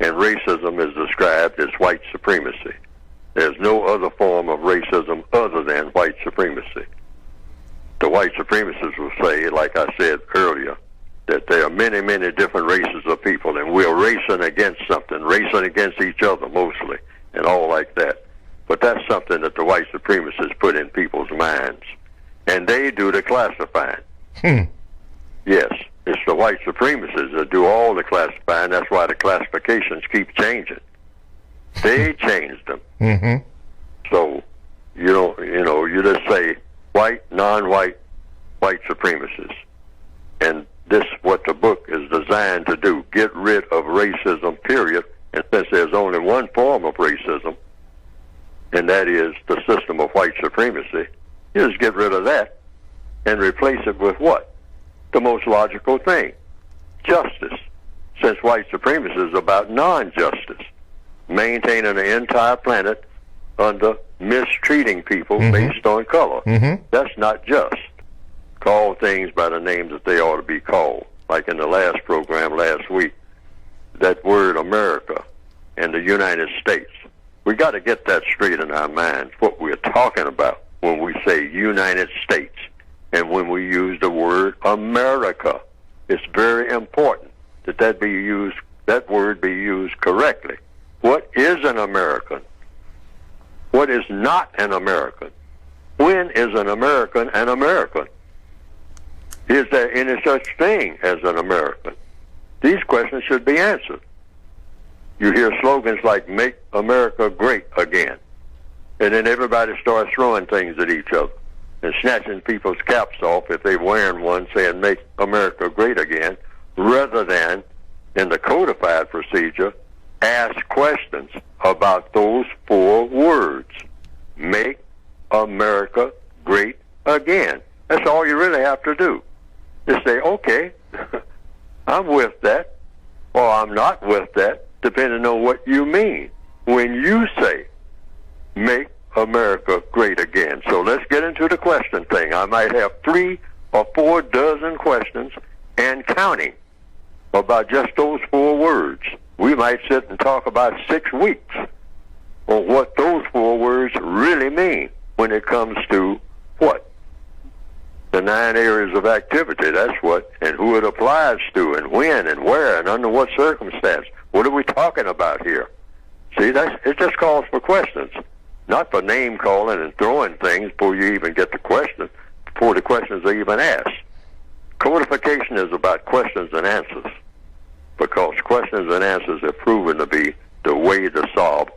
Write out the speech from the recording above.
and racism is described as white supremacy. There's no other form of racism other than white supremacy. The white supremacists will say, like I said earlier, that there are many, many different races of people, and we're racing against something, racing against each other mostly, and all like that. But that's something that the white supremacists put in people's minds, and they do the classifying. Yes, it's the white supremacists that do all the classifying. That's why the classifications keep changing. They changed them. So, you just say white, non-white, white supremacists. And this is what the book is designed to do, get rid of racism, period. And since there's only one form of racism, and that is the system of white supremacy, you just get rid of that and replace it with what? The most logical thing, justice. Since white supremacy is about non-justice, maintaining the entire planet under mistreating people based on color. That's not just. Call things by the names that they ought to be called. Like in the last program last week, that word America and the United States. We got to get that straight in our minds, what we're talking about when we say United States and when we use the word America. It's very important that that word be used correctly. What is an American? What is not an American? When is an American an American? Is there any such thing as an American? These questions should be answered. You hear slogans like, make America great again. And then everybody starts throwing things at each other and snatching people's caps off if they're wearing one saying, make America great again, rather than, in the codified procedure, ask questions about those 4 words. Make America great again. That's all you really have to do. Just say, okay, I'm with that, or I'm not with that, depending on what you mean when you say, make America great again. So let's get into the question thing. I might have 3 or 4 dozen questions and counting about just those 4 words. We might sit and talk about 6 weeks on what those 4 words really mean when it comes to what? The 9 areas of activity, that's what, and who it applies to, and when, and where, and under what circumstance. What are we talking about here? See, it just calls for questions, not for name calling and throwing things before you even get the question, before the questions are even asked. Codification is about questions and answers, because questions and answers have proven to be the way to solve